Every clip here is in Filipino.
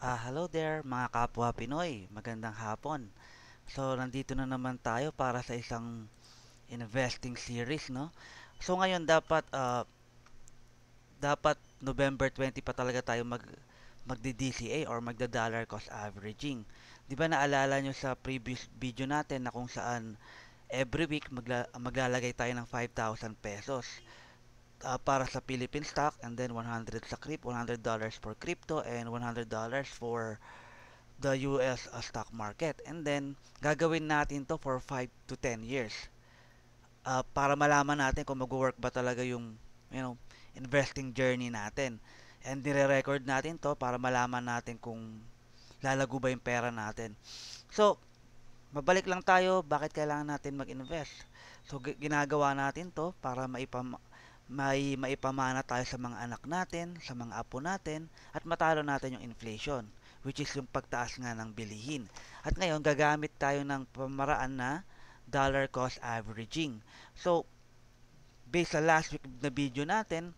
Hello there mga kapwa Pinoy. Magandang hapon. So, nandito na naman tayo para sa isang investing series, no? So, ngayon dapat November 20 pa talaga tayo magdi-DCA or magda-dollar cost averaging. 'Di ba naalala nyo sa previous video natin na kung saan every week maglalagay tayo ng 5,000 pesos para sa Philippine stock and then 100 sa $100 for crypto and $100 for the US stock market. And then, gagawin natin to for 5 to 10 years. Para malaman natin kung mag-work ba talaga yung, you know, investing journey natin. And nire-record natin to para malaman natin kung lalago ba yung pera natin. So, mabalik lang tayo, bakit kailangan natin mag-invest? So, ginagawa natin to para maipamana tayo sa mga anak natin, sa mga apo natin, at matalo natin yung inflation, which is yung pagtaas nga ng bilihin. At ngayon, gagamit tayo ng pamaraan na dollar cost averaging. So, based sa last week na video natin,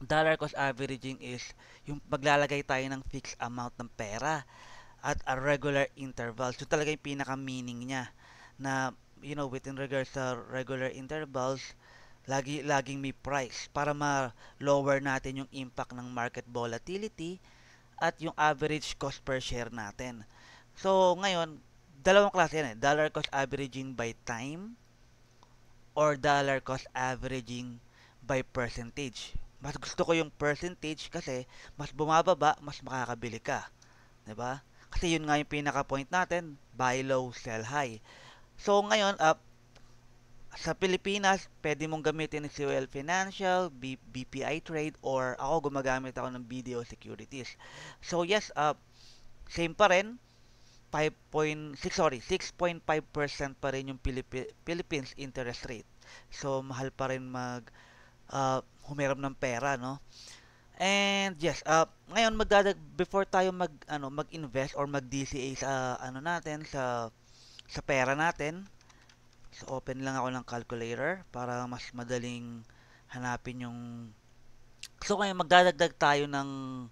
dollar cost averaging is yung maglalagay tayo ng fixed amount ng pera at a regular interval. So, talaga yung pinaka-meaning niya na, within regards sa regular intervals, laging may price para ma-lower natin yung impact ng market volatility at yung average cost per share natin. So, ngayon, dalawang klase yan eh. Dollar cost averaging by time or dollar cost averaging by percentage. Mas gusto ko yung percentage kasi mas bumababa, mas makakabili ka. 'Di ba? Kasi yun nga yung pinaka-point natin, buy low, sell high. So, ngayon, sa Pilipinas, pwede mong gamitin ni COL Financial, BPI Trade, or ako gumagamit ako ng BDO Securities. So yes, same pa rin, 5.6 sorry, 6.5% pa rin yung Philippines interest rate. So mahal pa rin humiram ng pera, no? And yes, ngayon before tayo mag-invest or mag-DCA sa natin sa pera natin. So, open lang ako ng calculator para mas madaling hanapin yung... So, ngayon magdadagdag tayo ng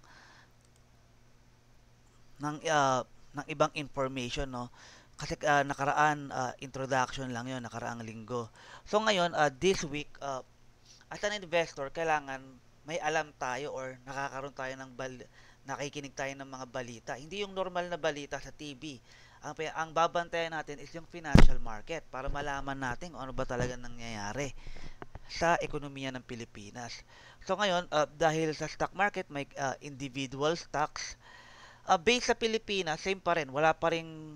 ibang information, no? Kasi nakaraan, introduction lang yon nakaraang linggo. So, ngayon, this week, as an investor, kailangan may alam tayo or nakikinig tayo ng mga balita. Hindi yung normal na balita sa TV. Ang babantayan natin is yung financial market para malaman natin kung ano ba talaga nangyayari sa ekonomiya ng Pilipinas. So ngayon, dahil sa stock market may individual stocks, based sa Pilipinas, same pa rin, wala pa ring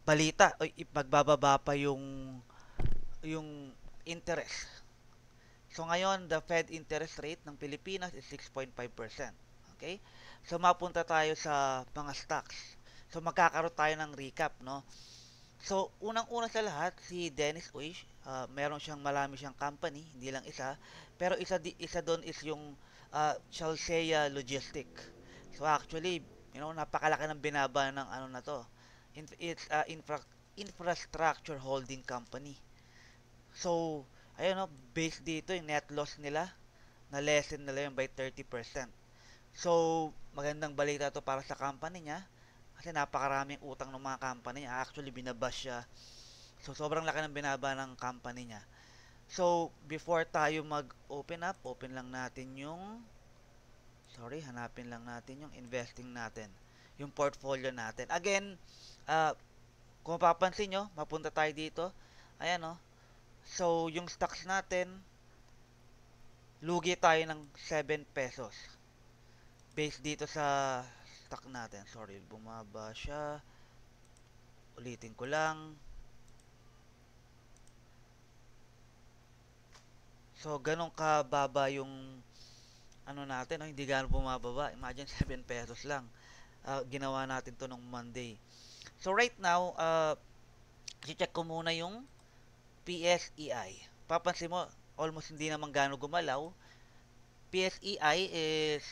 balita o magbababa pa yung interest. So ngayon, the Fed interest rate ng Pilipinas is 6.5%. Okay? So mapunta tayo sa mga stocks. So magkakaroon tayo ng recap, no? So unang-una sa lahat, si Dennis Uy, marami siyang company, hindi lang isa, pero isa doon is yung Chalsea Logistic. So actually, napakalaki ng binaba ng ano na to. It's infrastructure holding company. So, ayun no, based dito yung net loss nila, na lessen nila yun by 30%. So, magandang balita to para sa company niya kasi napakaraming utang ng mga company niya. Actually, binabash siya. So, sobrang laki ng binaba ng company niya. So, before tayo mag-open up, open lang natin hanapin lang natin yung investing natin. Yung portfolio natin. Again, kung mapapansin nyo, mapunta tayo dito. Ayan, no? So, yung stocks natin, lugi tayo ng 7 pesos. Based dito sa stock natin. Sorry, bumaba siya. Ulitin ko lang. So, ganun kababa yung ano natin, no? Hindi gano'n bumababa. Imagine 7 pesos lang. Ginawa natin to nung Monday. So, right now, check ko muna yung PSEI. Papansin mo, almost hindi naman gano'n gumalaw. PSEI is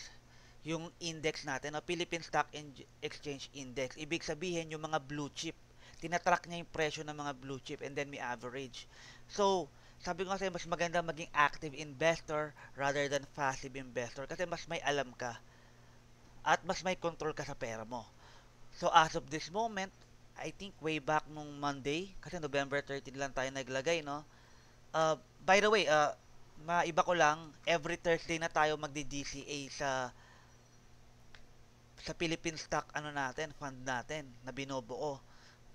yung index natin, no? Philippine Stock Exchange Index. Ibig sabihin, yung mga blue chip. Tinatrack niya yung presyo ng mga blue chip and then may average. So, sabi ko kasi mas maganda maging active investor rather than passive investor kasi mas may alam ka. at mas may control ka sa pera mo. So as of this moment, I think way back nung Monday, kasi November 13 lang tayo naglagay, no? By the way, maiba ko lang, every Thursday na tayo magdi-DCA sa Philippine Stock ano natin, fund natin na binubuo.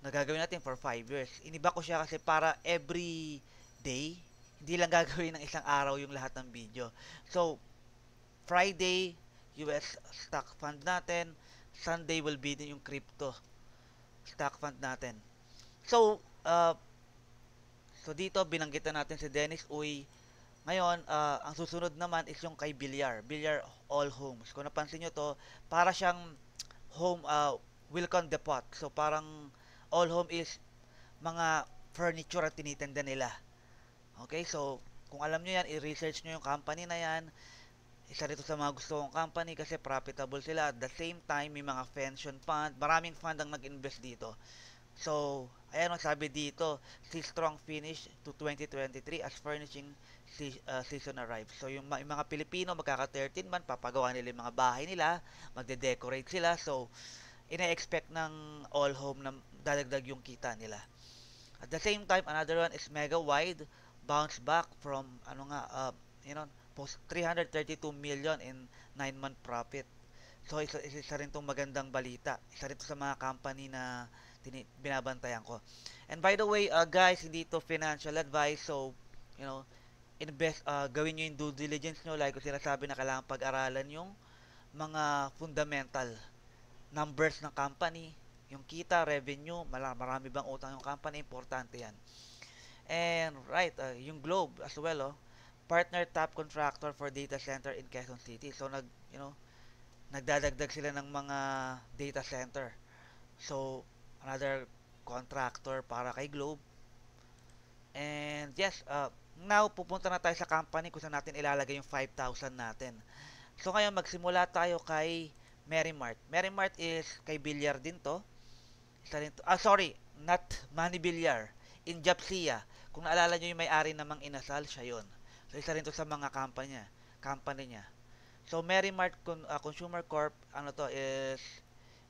Nagagawin natin for 5 years. Iniba ko siya kasi para every day, hindi lang gagawin ng isang araw yung lahat ng video. So, Friday, US stock fund natin. Sunday will be din yung crypto stock fund natin. So, dito binanggit na natin si Dennis Uy. Ngayon, ang susunod naman is yung kay Bilyar. Bilyar All Homes. Kung napansin nyo to, para siyang home, Wilcon Depot. So, parang All Home is mga furniture at tinitenda nila. Okay, so, kung alam nyo yan, i-research nyo yung company na yan. Isa rito sa mga gusto kong company kasi profitable sila. At the same time, may mga pension fund. Maraming fund ang nag-invest dito. So, ayan ang sabi dito, see strong finish to 2023 as furnishing season arrives. So, yung mga Pilipino, magkaka 13 man, papagawa nila yung mga bahay nila, magde-decorate sila. So, ina-expect ng all home na dadagdag yung kita nila. At the same time, another one is Mega Wide, bounce back from, post 332 million in 9-month profit. So, isa rin itong magandang balita. Isa rin ito sa mga company na binabantayan ko. And by the way, guys, hindi ito financial advice. So, invest, gawin nyo yung due diligence nyo. Like ko sinasabi na kailangan pag-aralan yung mga fundamental numbers ng company, yung kita, revenue, marami bang utang yung company, importante yan. And right, yung Globe as well, partner top contractor for data center in Quezon City. So nagdadagdag sila ng mga data center. So another contractor para kay Globe. And yes, now pupunta na tayo sa company kung saan natin ilalagay yung 5,000 natin. So ngayon magsimula tayo kay Merrimart. Merrimart is kay Bilyar din to. Isa rin to. Sorry, not Manny Bilyar. In Japsia. Kung naalala nyo yung may-ari namang Inasal, siya yun. So isa rin to sa mga company niya. So Merrimart Consumer Corp, ano to is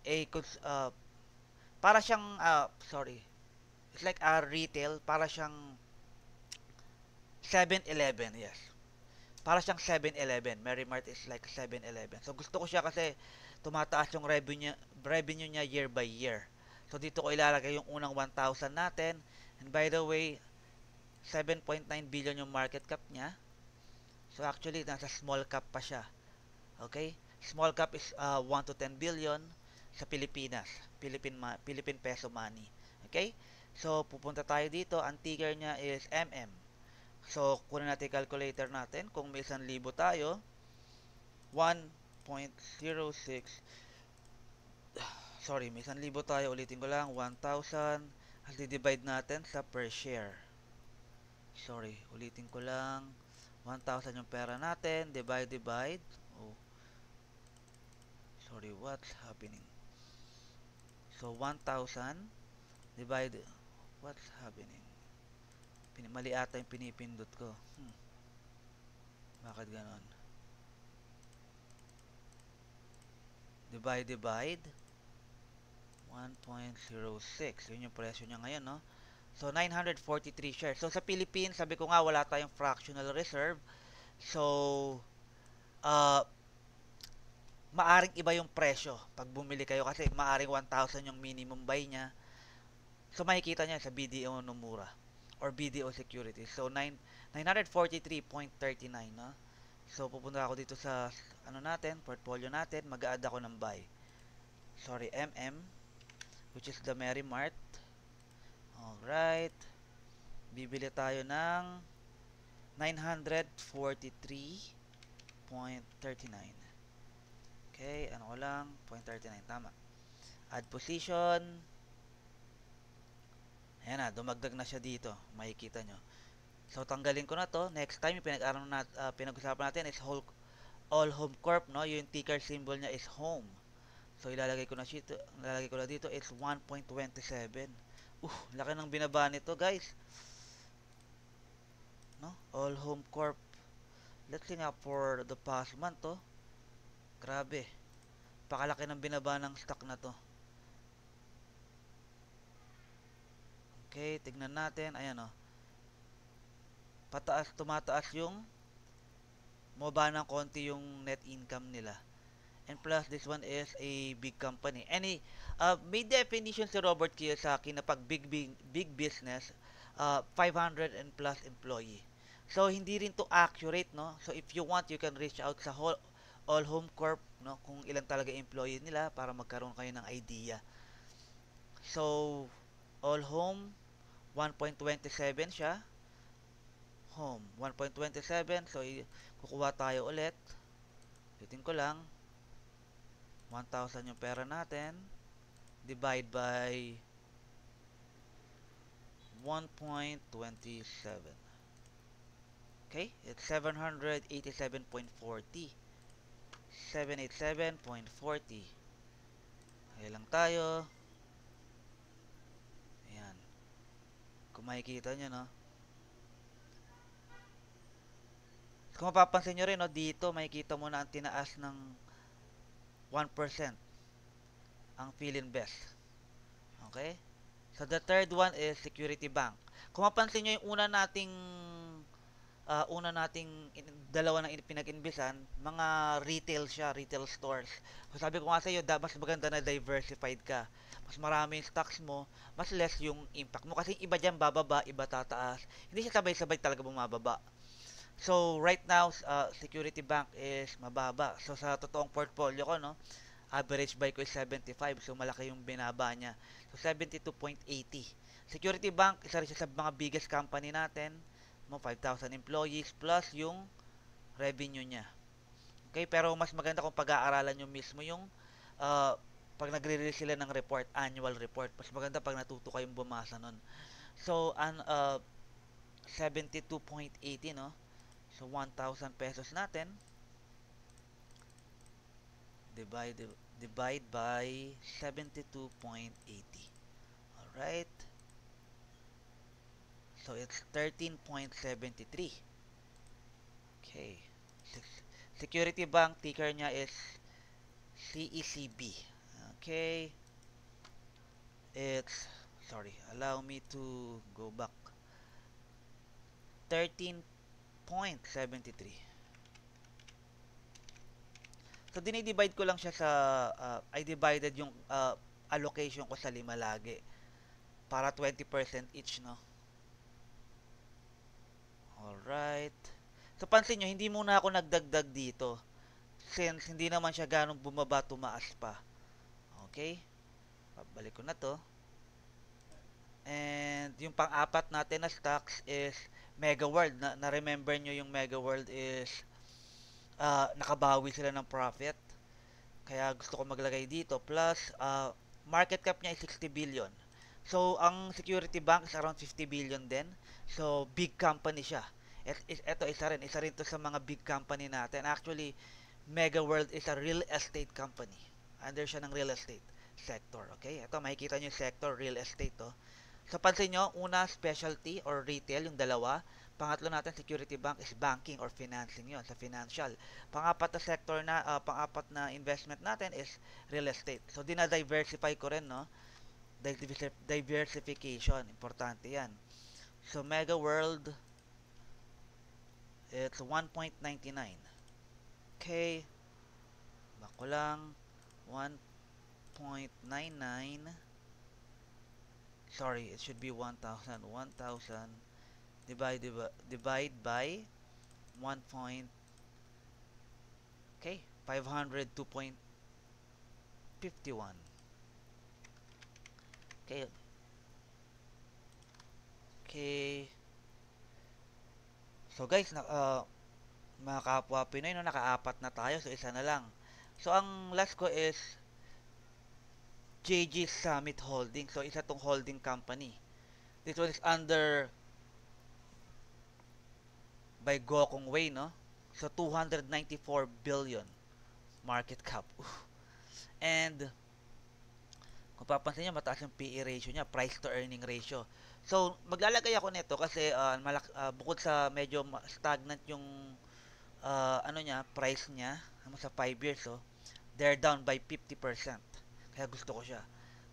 a para siyang sorry. It's like a retail, para siyang 7-Eleven, yes. Para siyang 7-Eleven. Merrimart is like 7-Eleven. So gusto ko siya kasi tumataas yung revenue niya year by year. So dito ko ilalagay yung unang 1,000 natin. And by the way, 7.9 billion yung market cap niya. So actually, nasa small cap pa siya. Okay? Small cap is 1 to 10 billion sa Pilipinas. Philippine peso money. Okay? So, pupunta tayo dito. Ang ticker niya is MM. So, kunin natin calculator natin. Kung may 1,000 tayo, 1.06. Sorry, may 1,000 tayo. Ulitin ko lang, 1,000. At divide natin sa per share. Sorry, ulitin ko lang. 1,000 yung pera natin. Divide. Oh. Sorry, what's happening? So, 1,000 divide. What's happening? Mali ata yung pinipindot ko. Bakit ganon? Divide. 1.06. Yun yung presyo niya ngayon, no? So, 943 shares. So, sa Philippines, sabi ko nga, wala tayong fractional reserve. So, maaring iba yung presyo pag bumili kayo kasi maaring 1,000 yung minimum buy niya. So, makikita niya sa BDO Nomura or BDO Securities. So, 943.39, no? So, pupunta ako dito sa portfolio natin. Mag-a-add ako ng buy. Sorry, MM, which is the Merrimart. Alright. Bibili tayo ng 943.39. Okay, ano ko lang, 0.39, tama. Add position. Ayan na, dumagdag na siya dito. Makikita nyo. So, tanggalin ko na to. Next time, pinag-usapan natin is All Home Corp, no? Yung ticker symbol niya is Home. So, ilalagay ko na dito is 1.27. Laki ng binaba nito, guys. No? All Home Corp. Let's see nga for the past month, to. Grabe. Pakalaki ng binaba ng stock na to. Okay, tignan natin. Ayan o. Pataas, tumataas yung bumaba ng konti yung net income nila. And plus, this one is a big company. May definition si Robert Kiyosaki na pag big business, 500 and plus employee. So, hindi rin to accurate, no? So, if you want, you can reach out sa All Home Corp, no? Kung ilan talaga employee nila para magkaroon kayo ng idea. So, All Home, 1.27 siya. Home, 1.27. So, kukuha tayo ulit. Ulitin ko lang. 1,000 yung pera natin. Divide by 1.27. Okay? It's 787.40. 787.40. Okay lang tayo. Ayan. Kung makikita nyo, no? Kung mapapansin nyo rin, no, dito makikita mo na ang tinaas ng 1% ang Philinvest. Okay? So, the third one is Security Bank. Kung mapansin nyo yung dalawa na pinag-invisan, mga retail siya, retail stores. So, sabi ko nga sa iyo, mas maganda na diversified ka. Mas marami yung stocks mo, mas less yung impact mo. Kasi iba dyan bababa, iba tataas. Hindi siya sabay-sabay talaga bumababa. So, right now, Security Bank is mababa. So, sa totoong portfolio ko, no, average buy ko is 75. So, malaki yung binaba niya. So, 72.80. Security Bank, isa rin siya sa mga biggest company natin. 5,000 employees plus yung revenue niya. Okay, pero mas maganda kung pag-aaralan nyo mismo yung pag nagre-release sila ng report, annual report. Mas maganda pag natuto kayong bumasa nun. So, 72.80, no? So, 1,000 pesos natin. Divide by 72.80. Alright. So, it's 13.73. Okay. Security Bank, ticker niya is CECB. Okay. Allow me to go back. 13.73. So, dinidivide ko lang siya sa, I divided yung allocation ko sa 5 lagi. Para 20% each, no? Alright. So, pansin nyo, hindi muna ako nagdagdag dito. Since hindi naman siya ganong bumaba, tumaas pa. Okay? Pabalik ko na to. And yung pang-apat natin na stocks is Mega World. Na-remember nyo yung Mega World is nakabawi sila ng profit. Kaya gusto ko maglagay dito. Plus, market cap niya is 60 billion. So, ang Security Bank is around 50 billion din. So, big company siya. Ito, isa rin to sa mga big company natin. Actually, Mega World is a real estate company. Under siya ng real estate sector. Okay? Ito, makikita nyo yung sector, real estate to. So, pansin nyo, una, specialty or retail, yung dalawa. Pangatlo natin, Security Bank is banking or financing yon sa financial. Pangapat na sector pangapat na investment natin is real estate. So, dina-diversify ko rin, no? Diversification. Importante yan. So, Mega World, it's 1.99. Okay. Bako lang. 1.99. Sorry, it should be 1,000. 1,000 divide by 1. Okay, 502.51. Okay. Okay. So guys, mga kapwa Pinoy, no, nakaapat na tayo. So isa na lang. So ang last ko is JG Summit Holding. So isa tong holding company. This one is under by Gokong Wei, no? So 294 billion market cap. And kung papansin nyo, mataas yung PE ratio niya, price to earning ratio. So, maglalagay ako nito kasi bukod sa medyo stagnant yung price niya sa 5 years, They're down by 50%. Kaya gusto ko siya.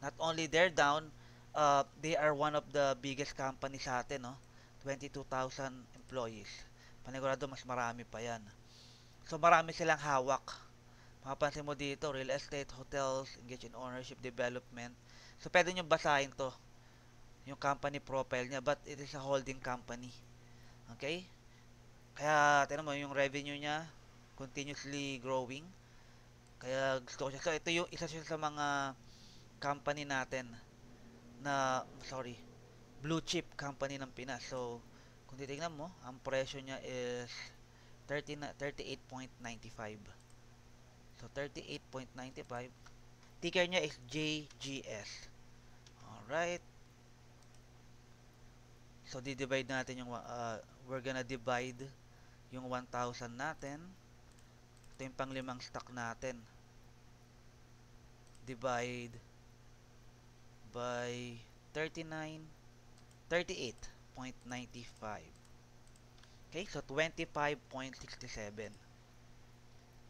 Not only they're down, they are one of the biggest company sa atin, no? 22,000 employees. Panigurado mas marami pa yan. So marami silang hawak. Mapapansin mo dito, real estate, hotels, engage in ownership, development. So pwede nyo basahin to, yung company profile niya, but it is a holding company. Okay? Kaya, tignan mo, yung revenue niya, continuously growing. Kaya gusto ko siya. So ito yung isa siya sa mga company natin na, sorry, blue chip company ng Pinas. So, kung titingnan mo, ang presyo niya is 38.95. So, 38.95. Ticker niya is JGS. Alright. So, di-divide natin yung, we're gonna divide yung 1,000 natin. Ito yung pang-limang stock natin. Divide by 38.95. Okay, so 25.67.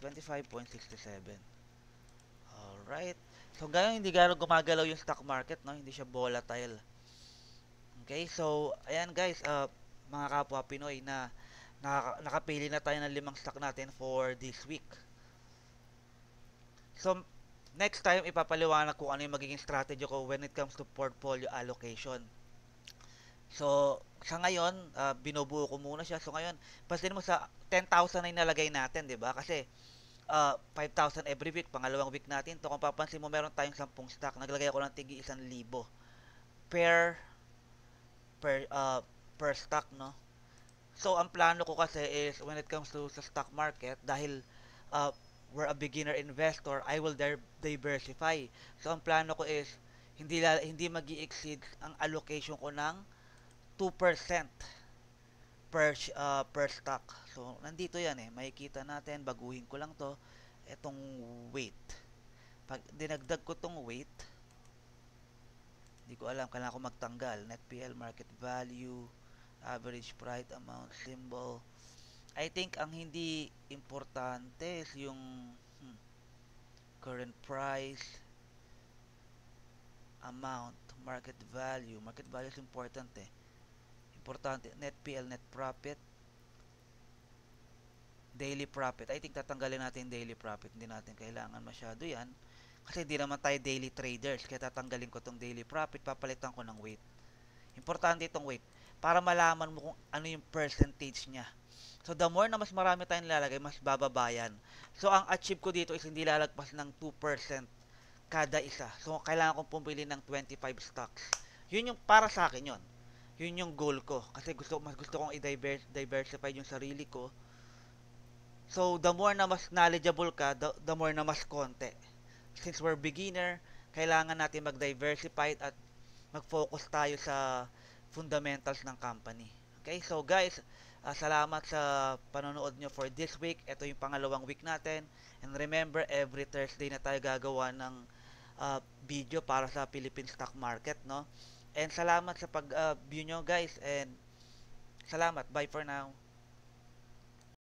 25.67. Alright. So, ngayon, hindi gano'ng gumagalaw yung stock market, no? Hindi siya volatile. Okay, so, ayan guys, mga kapwa Pinoy na nakapili na tayo ng 5 stock natin for this week. So, next time, ipapaliwanag ko ano yung magiging strategy ko when it comes to portfolio allocation. So, sa ngayon, binubuo ko muna siya. So, ngayon, pasin mo sa 10,000 na inalagay natin, di ba? Kasi, 5,000 every week, pangalawang week natin to. Kung papansin mo, meron tayong 10 stock. Naglagay ako ng tigi 1,000 per per uh, per stock, no? So, ang plano ko kasi is when it comes to sa stock market, dahil uh, we're a beginner investor, I will diversify. So, ang plano ko is hindi magi-exceed ang allocation ko ng 2% per stock. So, nandito yan eh. Makikita natin, baguhin ko lang to. Itong weight. Pag dinagdag ko tong weight, hindi ko alam, kailangan ko magtanggal. Net PL, market value, average price, amount, symbol. I think ang hindi importante is yung current price, amount, market value. Market value is important eh. Importante, net PL, net profit, daily profit. I think tatanggalin natin daily profit. Hindi natin kailangan masyado yan. Kasi hindi naman tayo daily traders. Kaya tatanggalin ko tong daily profit. Papalitan ko ng weight. Importante itong weight. Para malaman mo kung ano yung percentage niya. So, the more na mas marami tayong lalagay, mas bababa yan. So, ang achieve ko dito is hindi lalagpas ng 2% kada isa. So, kailangan kong pumili ng 25 stocks. Yun yung para sa akin yun. Yun yung goal ko. Kasi mas gusto kong i-diversify yung sarili ko. So, the more na mas knowledgeable ka, the more na mas konti. Since we're beginner, kailangan natin mag-diversify at mag-focus tayo sa fundamentals ng company. Okay, so guys, salamat sa panonood nyo for this week. Ito yung pangalawang week natin. And remember, every Thursday na tayo gagawa ng video para sa Philippine stock market, no? And salamat sa pag-view nyo guys. And salamat. Bye for now.